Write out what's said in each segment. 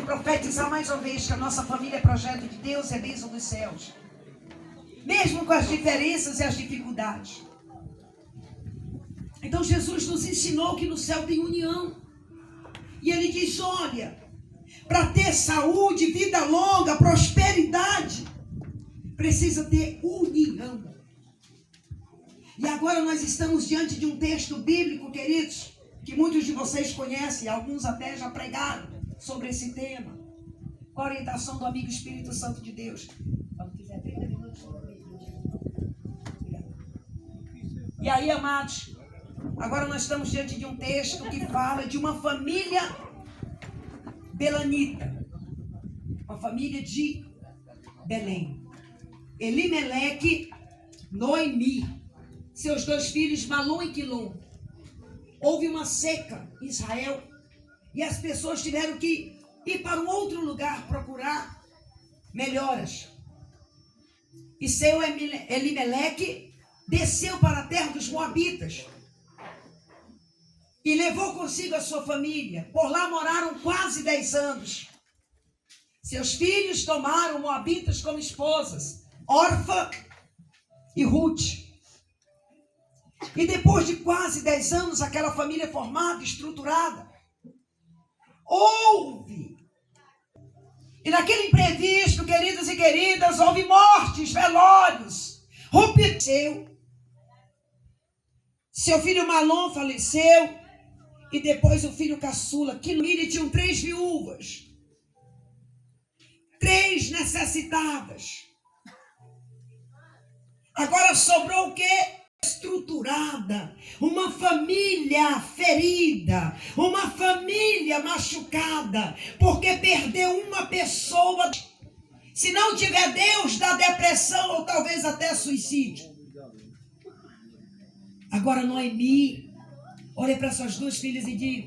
profetizar mais uma vez que a nossa família é projeto de Deus, é bênção dos céus. Mesmo com as diferenças e as dificuldades. Então Jesus nos ensinou que no céu tem união. E ele diz, olha, para ter saúde, vida longa, prosperidade, precisa ter união. E agora nós estamos diante de um texto bíblico, queridos, que muitos de vocês conhecem, alguns até já pregaram sobre esse tema, com a orientação do amigo Espírito Santo de Deus. Quando quiser 30 minutos. E aí, amados, agora nós estamos diante de um texto que fala de uma família belanita, uma família de Belém. Elimeleque, Noemi, seus 2 filhos, Malom e Quilom. Houve uma seca em Israel e as pessoas tiveram que ir para um outro lugar procurar melhoras. E seu Elimeleque desceu para a terra dos Moabitas e levou consigo a sua família. Por lá moraram quase 10 anos. Seus filhos tomaram Moabitas como esposas, Orfa e Ruth. E depois de quase 10 anos, aquela família formada, estruturada, houve. E naquele imprevisto, queridos e queridas, houve mortes, velórios, ruptura. Seu filho Malom faleceu. E depois o filho caçula, que ele tinham 3 viúvas. 3 necessitadas. Agora sobrou o quê? Estruturada, uma família ferida, uma família machucada, porque perdeu uma pessoa. Se não tiver Deus, dá depressão ou talvez até suicídio. Agora Noemi olha para suas 2 filhas e diz,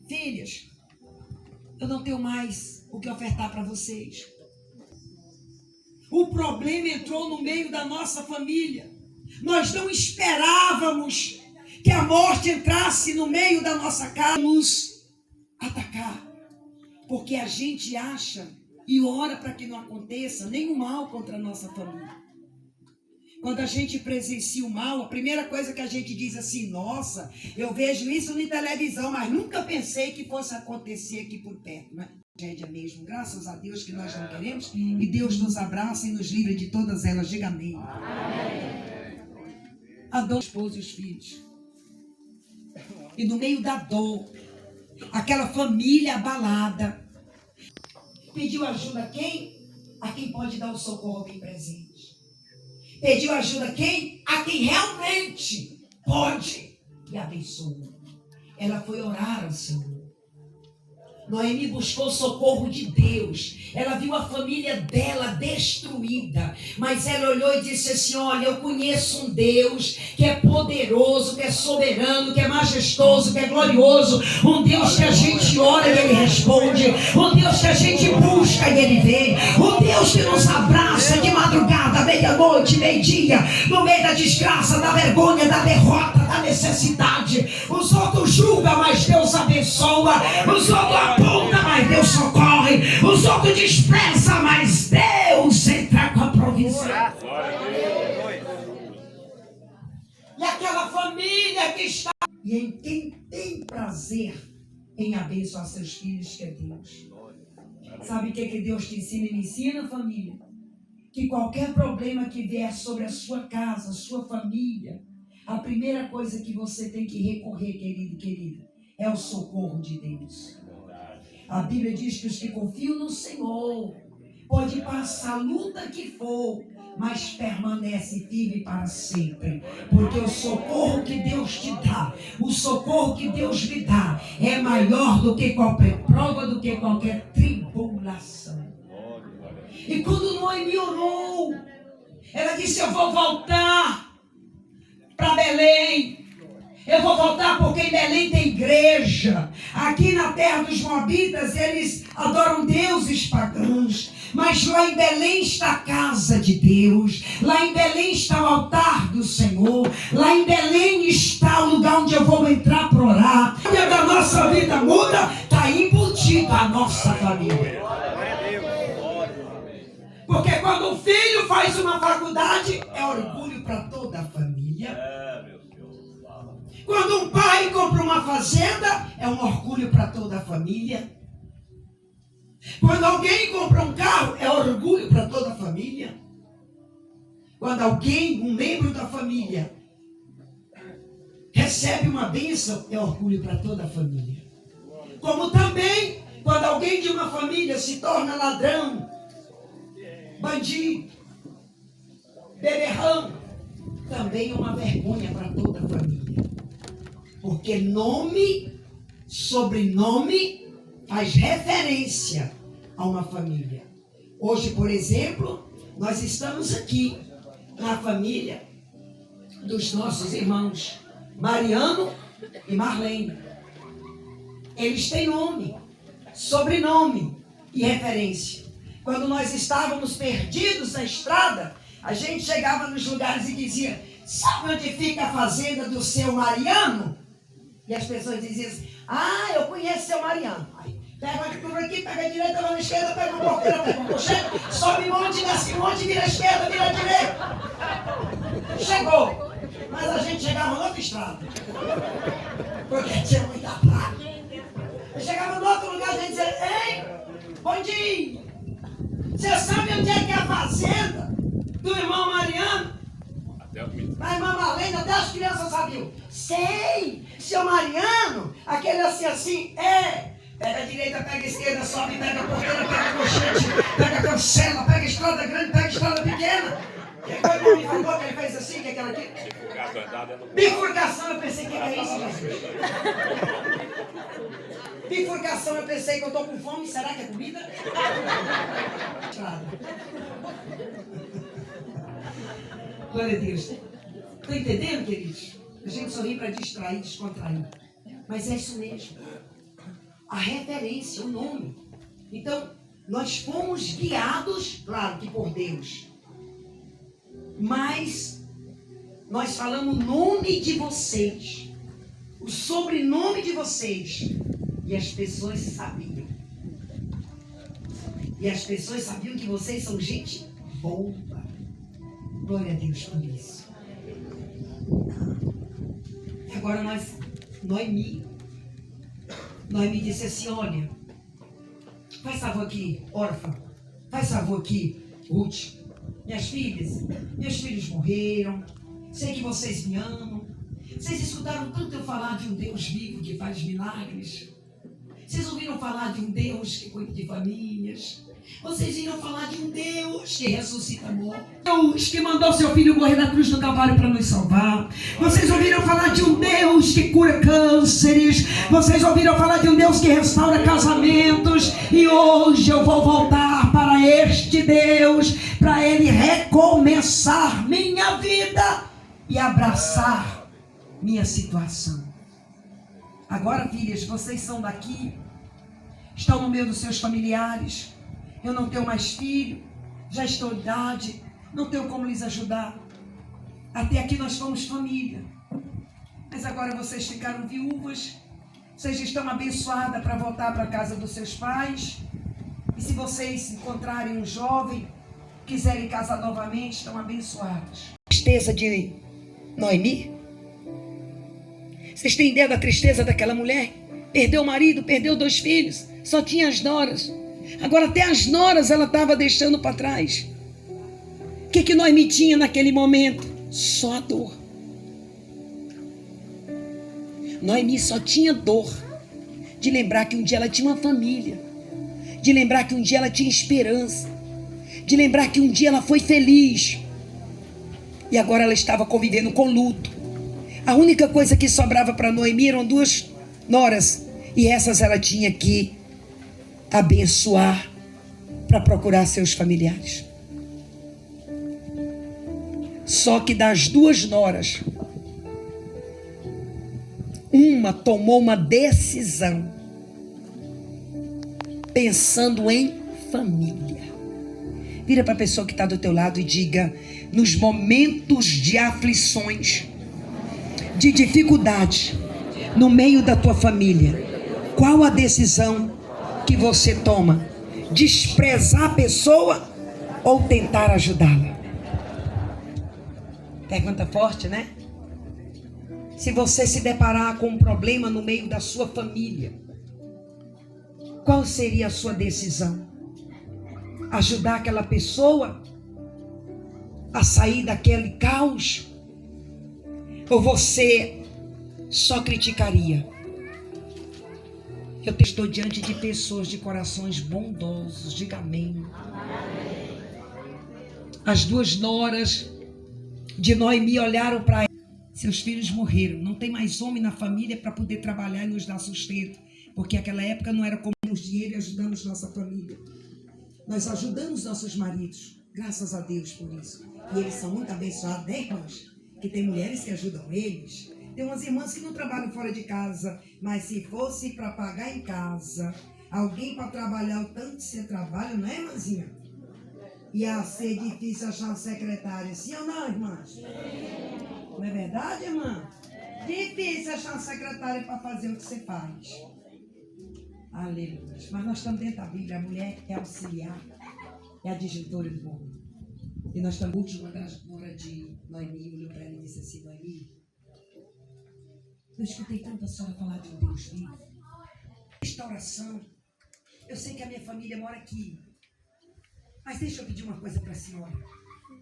filhas, eu não tenho mais o que ofertar para vocês. O problema entrou no meio da nossa família. Nós não esperávamos que a morte entrasse no meio da nossa casa, nos atacar. Porque a gente acha e ora para que não aconteça nenhum mal contra a nossa família. Quando a gente presencia o mal, a primeira coisa que a gente diz assim, nossa, eu vejo isso na televisão, mas nunca pensei que fosse acontecer aqui por perto, né? Tragédia mesmo, graças a Deus que nós não queremos, e Deus nos abraça e nos livra de todas elas, diga amém. Amém. A dor, o esposo e os filhos. E no meio da dor, aquela família abalada, pediu ajuda a quem? A quem pode dar o socorro bem presente. Pediu ajuda a quem? A quem realmente pode e abençoa. Ela foi orar ao Senhor. Noemi buscou socorro de Deus. Ela viu a família dela destruída, mas ela olhou e disse assim, olha, eu conheço um Deus que é poderoso, que é soberano, que é majestoso, que é glorioso, um Deus que a gente ora e Ele responde, um Deus que a gente busca e Ele vem, um Deus que nos abraça de madrugada, meia-noite, meio-dia, no meio da desgraça, da vergonha, da derrota, da necessidade. Os outros julgam, mas Deus abençoa. Os outros apontam, mas Deus socorre. Os outros desprezam, mas Deus entra com a provisão. E aquela família que está... E em quem tem prazer em abençoar seus filhos, que é Deus. Sabe o que Deus te ensina e me ensina, família? Que qualquer problema que vier sobre a sua casa, a sua família, a primeira coisa que você tem que recorrer, querido e querida, é o socorro de Deus. A Bíblia diz que os que confiam no Senhor, pode passar a luta que for, mas permanece firme para sempre. Porque o socorro que Deus te dá, o socorro que Deus lhe dá, é maior do que qualquer prova, do que qualquer tribulação. E quando Noemi orou, ela disse, eu vou voltar para Belém. Eu vou voltar porque em Belém tem igreja. Aqui na terra dos Moabitas eles adoram deuses pagãos. Mas lá em Belém está a casa de Deus. Lá em Belém está o altar do Senhor. Lá em Belém está o lugar onde eu vou entrar para orar. A da nossa vida muda, está embutido a nossa família. família. Porque quando o filho faz uma faculdade, é orgulho para toda a família. Quando um pai compra uma fazenda, é um orgulho para toda a família. Quando alguém compra um carro, é orgulho para toda a família. Quando alguém, um membro da família, recebe uma bênção, é orgulho para toda a família. Como também, quando alguém de uma família se torna ladrão, bandido, beberrão, também é uma vergonha para toda a família. Porque nome, sobrenome, faz referência a uma família. Hoje, por exemplo, nós estamos aqui na família dos nossos irmãos Mariano e Marlene. Eles têm nome, sobrenome e referência. Quando nós estávamos perdidos na estrada, a gente chegava nos lugares e dizia: sabe onde fica a fazenda do seu Mariano? E as pessoas diziam assim: ah, eu conheço seu Mariano. Aí, pega por aqui, pega a direita, vai na esquerda, pega uma porteira, pega uma cocheira, sobe um monte, desce um monte, vira a esquerda, vira a direita. Chegou. Mas a gente chegava na outra estrada. Porque tinha muita placa. Chegava no outro lugar, a gente dizia: ei, bom dia. Você sabe onde é que é a fazenda do irmão Mariano? A irmã Marlene, até as crianças sabiam. Sei, seu Mariano, aquele assim, pega a direita, pega a esquerda, sobe, pega a porteira, pega a cochete, pega a cancela, pega a estrada grande, pega a estrada pequena. Que foi que me falou que ele fez assim, que é aquela aqui? Bifurcação, eu pensei, que é isso, Jesus? Bifurcação, eu pensei que eu estou com fome, será que é comida? Glória a Deus. Estão entendendo, queridos? A gente sorri para distrair, descontrair. Mas é isso mesmo. A referência, o nome. Então, nós fomos guiados, claro que por Deus. Mas nós falamos o nome de vocês. O sobrenome de vocês. E as pessoas sabiam. E as pessoas sabiam que vocês são gente boa. Glória a Deus por isso. Agora Noemi disse assim: olha, faz favor aqui, órfã, faz favor aqui, Ruth, meus filhos morreram, sei que vocês me amam, vocês escutaram tanto eu falar de um Deus vivo que faz milagres, vocês ouviram falar de um Deus que cuida de famílias, vocês viram falar de um Deus que ressuscita mortos, Deus que mandou seu filho morrer na cruz do Calvário para nos salvar. Vocês ouviram falar de um Deus que cura cânceres. Vocês ouviram falar de um Deus que restaura casamentos. E hoje eu vou voltar para este Deus, para Ele recomeçar minha vida e abraçar minha situação. Agora, filhas, vocês são daqui, estão no meio dos seus familiares. Eu não tenho mais filho, já estou em idade, não tenho como lhes ajudar. Até aqui nós fomos família. Mas agora vocês ficaram viúvas, vocês estão abençoadas para voltar para a casa dos seus pais. E se vocês encontrarem um jovem, quiserem casar novamente, estão abençoados. Tristeza de Noemi? Vocês têm ideia da tristeza daquela mulher? Perdeu o marido, perdeu 2 filhos, só tinha as noras. Agora até as noras ela estava deixando para trás. O que Noemi tinha naquele momento? Só a dor. Noemi só tinha dor de lembrar que um dia ela tinha uma família, de lembrar que um dia ela tinha esperança, de lembrar que um dia ela foi feliz. E agora ela estava convivendo com luto. A única coisa que sobrava para Noemi eram 2 noras, e essas ela tinha que abençoar para procurar seus familiares. Só que das 2 noras, uma tomou uma decisão pensando em família. Vira para a pessoa que está do teu lado e diga: nos momentos de aflições, de dificuldade, no meio da tua família, qual a decisão que você toma? Desprezar a pessoa ou tentar ajudá-la? Pergunta forte, né? Se você se deparar com um problema no meio da sua família, qual seria a sua decisão? Ajudar aquela pessoa a sair daquele caos? Ou você só criticaria? Eu estou diante de pessoas de corações bondosos. Diga amém. As duas noras de Noemi olharam para ela. Seus filhos morreram. Não tem mais homem na família para poder trabalhar e nos dar sustento. Porque naquela época não era como nos dinheiro e ajudamos nossa família. Nós ajudamos nossos maridos. Graças a Deus por isso. E eles são muito abençoados, né, irmãos? Que tem mulheres que ajudam eles. Tem umas irmãs que não trabalham fora de casa. Mas se fosse para pagar em casa, alguém para trabalhar o tanto que você trabalha, não é, irmãzinha? Ia ser difícil achar uma secretária. Sim ou não, irmãs? Não é verdade, irmã? Difícil achar uma secretária para fazer o que você faz. Aleluia. Mas nós estamos dentro da Bíblia. A mulher é auxiliar. É a disjuntora do mundo. E nós estamos última das noras de Noemi. Olhou para ela e disse assim: Noemi, eu escutei tanto a senhora falar de um Deus vivo. Restauração. Eu sei que a minha família mora aqui. Mas deixa eu pedir uma coisa para a senhora.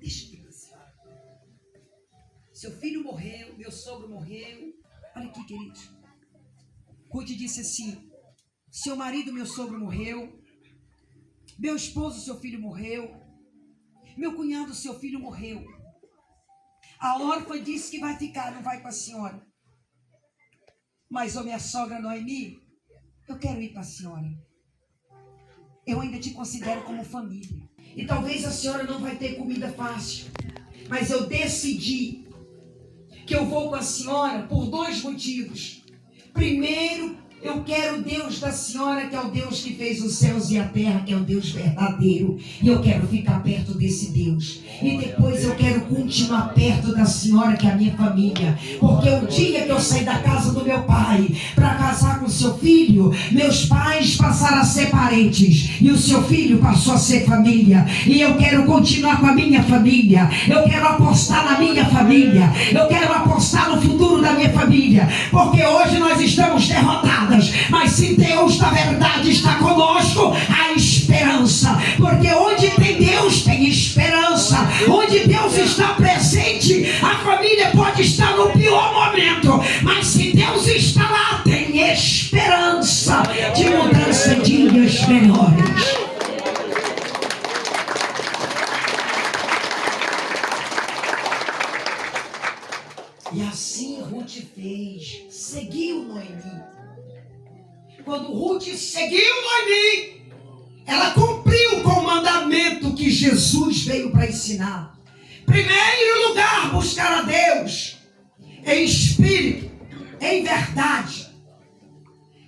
Deixa eu pedir para a senhora. Seu filho morreu, meu sogro morreu. Olha aqui, queridos. Ruth disse assim: seu marido, meu sogro, morreu. Meu esposo, seu filho, morreu. Meu cunhado, seu filho, morreu. A órfã disse que vai ficar, não vai com a senhora. Mas, minha sogra Noemi, eu quero ir para a senhora. Eu ainda te considero como família. E talvez a senhora não vai ter comida fácil. Mas eu decidi que eu vou com a senhora por 2 motivos. Primeiro, eu quero o Deus da senhora, que é o Deus que fez os céus e a terra, que é o Deus verdadeiro. E eu quero ficar perto desse Deus. E depois eu quero continuar perto da senhora, que é a minha família. Porque o dia que eu saí da casa do meu pai para casar com o seu filho, meus pais passaram a ser parentes. E o seu filho passou a ser família. E eu quero continuar com a minha família. Eu quero apostar na minha família. Eu quero apostar no futuro da minha família. Porque hoje nós estamos derrotados. Mas se Deus da verdade está conosco, há esperança. Porque onde tem Deus, tem esperança. Onde Deus está presente, a família pode estar no pior momento. Mas se Deus está lá, tem esperança de mudança de dias melhores. E assim Ruth fez. Seguiu Noemi. Quando Ruth seguiu Noemi, ela cumpriu com o mandamento que Jesus veio para ensinar. Primeiro lugar, buscar a Deus em espírito, em verdade.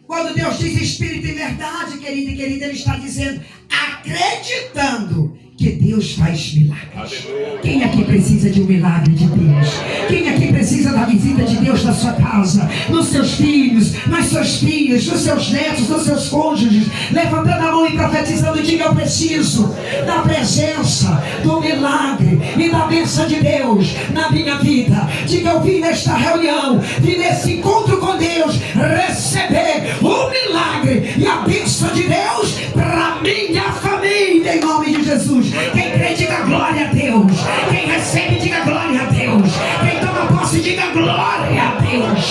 Quando Deus diz espírito e verdade, querida e querida, Ele está dizendo, acreditando que Deus faz milagres. Quem aqui precisa de um milagre de Deus? Quem aqui precisa da visita de Deus na sua casa, nos seus filhos, nas suas filhas, nos seus netos, nos seus cônjuges? Levantando a mão e profetizando, diga: eu preciso da presença, do milagre e da bênção de Deus na minha vida. Diga: eu vim nesta reunião, vim nesse encontro com Deus, receber o milagre e a bênção de Deus para minha família, em nome de Jesus. Quem crê, diga glória a Deus. Quem recebe, diga glória a Deus. Quem toma posse, diga glória a Deus.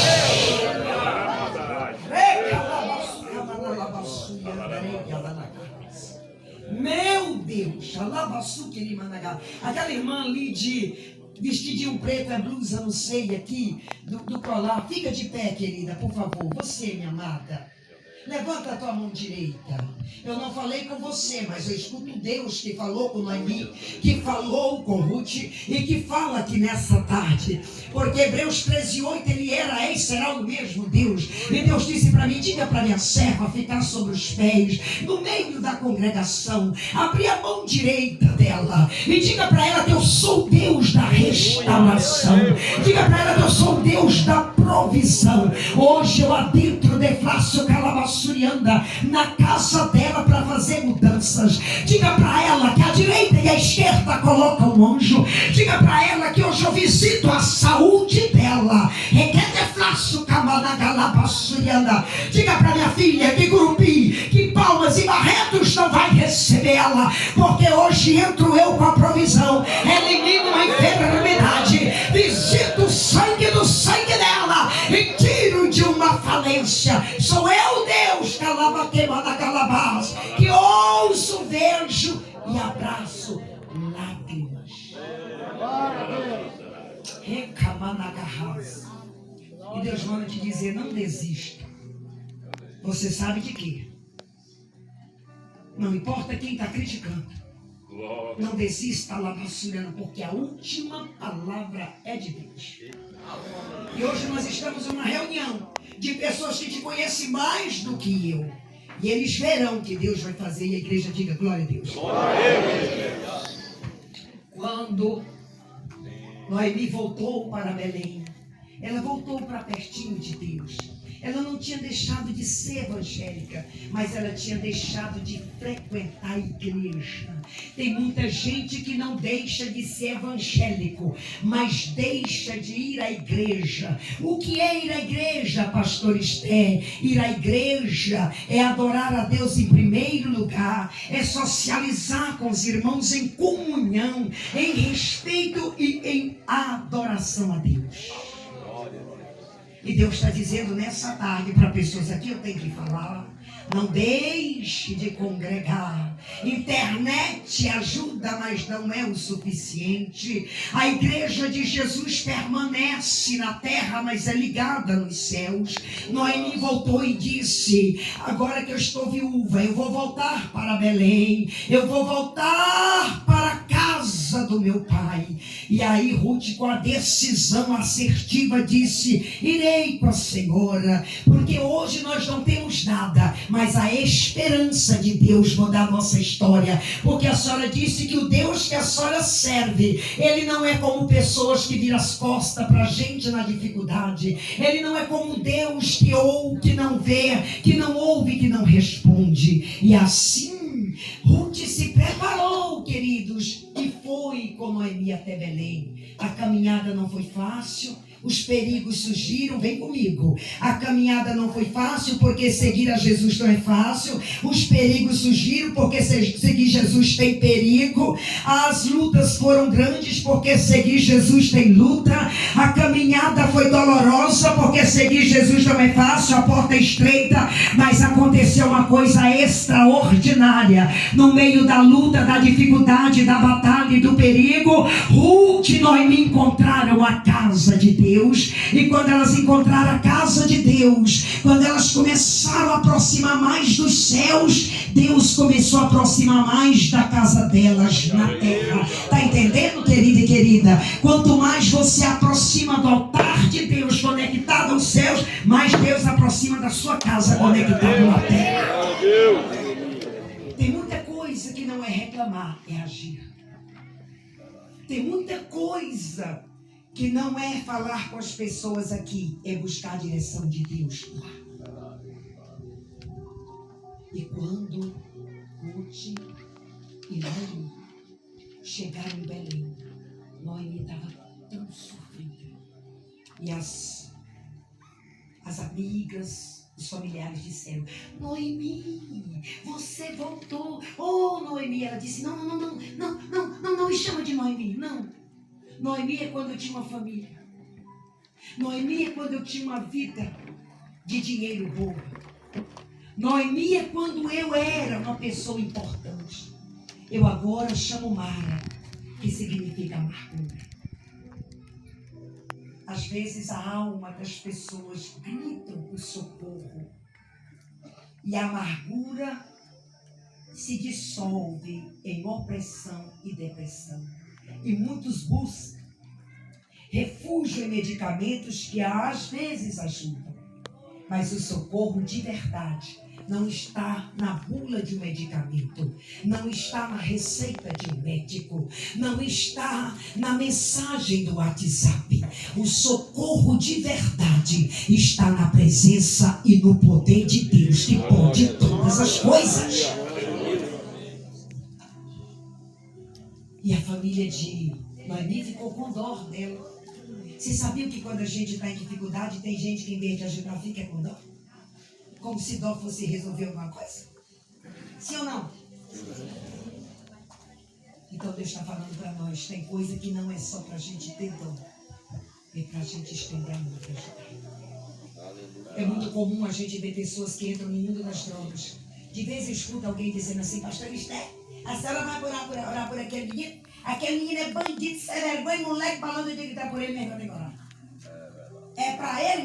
Meu Deus. Aquela irmã ali de vestidinho preto, é blusa, não sei, aqui do colar. Fica de pé, querida, por favor. Você, minha amada, levanta a tua mão direita. Eu não falei com você, mas eu escuto Deus que falou com Noemi, que falou com Ruth e que fala aqui nessa tarde. Porque Hebreus 13:8, Ele era, é e será o mesmo Deus. E Deus disse para mim: diga para minha serva ficar sobre os pés, no meio da congregação. Abrir a mão direita dela e diga para ela que eu sou Deus da restauração. Diga para ela que eu sou Deus da provisão. Hoje eu adentro de Flácio Calabassurianda na casa dela para fazer mudanças. Diga para ela que a direita e a esquerda colocam um anjo. Diga para ela que hoje eu visito a saúde dela. Diga para minha filha que Gurupi, que Palmas e Barretos não vai receber ela, porque hoje entro eu com a provisão, elimino a enfermidade, visito o sangue do sangue dela e tiro de uma falência. Sou eu, Deus, que ouço, vejo e abraço lágrimas. E Deus manda te dizer: não desista. Você sabe de quê? Não importa quem está criticando. Não desista, Lavassuriana, porque a última palavra é de Deus. E hoje nós estamos em uma reunião de pessoas que te conhecem mais do que eu. E eles verão o que Deus vai fazer. E a igreja diga: glória a Deus. Quando Noemi voltou para Belém, ela voltou para pertinho de Deus. Ela não tinha deixado de ser evangélica, mas ela tinha deixado de frequentar a igreja. Tem muita gente que não deixa de ser evangélico, mas deixa de ir à igreja. O que é ir à igreja, pastor Esté? Ir à igreja é adorar a Deus em primeiro lugar, é socializar com os irmãos em comunhão, em respeito e em adoração a Deus. E Deus está dizendo nessa tarde para pessoas aqui, eu tenho que falar: não deixe de congregar. Internet ajuda, mas não é o suficiente. A igreja de Jesus permanece na terra, mas é ligada nos céus. Noemi voltou e disse: agora que eu estou viúva, eu vou voltar para Belém, eu vou voltar para a casa do meu pai. E aí Ruth, com a decisão assertiva, disse: irei com a Senhora, porque hoje nós não temos nada, mas a esperança de Deus mudar a nossa história. Porque a senhora disse que o Deus que a senhora serve, ele não é como pessoas que viram as costas para a gente na dificuldade. Ele não é como Deus que ouve, que não vê, que não ouve, que não responde. E assim Ruth se preparou, queridos, e foi com Noemi até Belém. A caminhada não foi fácil, os perigos surgiram, vem comigo. A caminhada não foi fácil, porque seguir a Jesus não é fácil. Os perigos surgiram, porque seguir Jesus tem perigo. As lutas foram grandes, porque seguir Jesus tem luta. A caminhada foi dolorosa, porque seguir Jesus não é fácil, a porta é estreita. Mas aconteceu uma coisa extraordinária. No meio da luta, da dificuldade, da batalha e do perigo, Ruth e Noemi encontraram a casa de Deus. E quando elas encontraram a casa de Deus, quando elas começaram a aproximar mais dos céus, Deus começou a aproximar mais da casa delas na terra. Está entendendo, querido e querida? Quanto mais você aproxima do altar de Deus conectado aos céus, mais Deus aproxima da sua casa conectada na terra. Tem muita coisa que não é reclamar, é agir. Tem muita coisa que não é falar com as pessoas aqui, é buscar a direção de Deus lá. E quando Ruth e Noemi chegaram em Belém, Noemi estava tão sofrida. E as amigas, os familiares disseram: Noemi, você voltou. Oh, Noemi, ela disse: não me chama de Noemi, não. Noemi é quando eu tinha uma família. Noemi é quando eu tinha uma vida de dinheiro boa. Noemi é quando eu era uma pessoa importante. Eu agora chamo Mara, que significa amargura. Às vezes a alma das pessoas gritam por socorro. E a amargura se dissolve em opressão e depressão. E muitos buscam refúgio em medicamentos que às vezes ajudam. Mas o socorro de verdade não está na bula de um medicamento, não está na receita de um médico, não está na mensagem do WhatsApp. O socorro de verdade está na presença e no poder de Deus, que pode todas as coisas. E a família de Noemi ficou com dó dela. Você sabia que quando a gente está em dificuldade, tem gente que em vez de ajudar fica com dó? Como se dó fosse resolver alguma coisa? Sim ou não? Então Deus está falando para nós, tem coisa que não é só para a gente ter dó, é para a gente estender a mão para ajudar. É muito comum a gente ver pessoas que entram no mundo das drogas. De vez em escuta alguém dizendo assim, pastor Esther, a senhora vai orar por aquele menino? Aquele menino é bandido, sem vergonha, moleque, falando de gritar por ele mesmo, eu tenho que orar. É para ele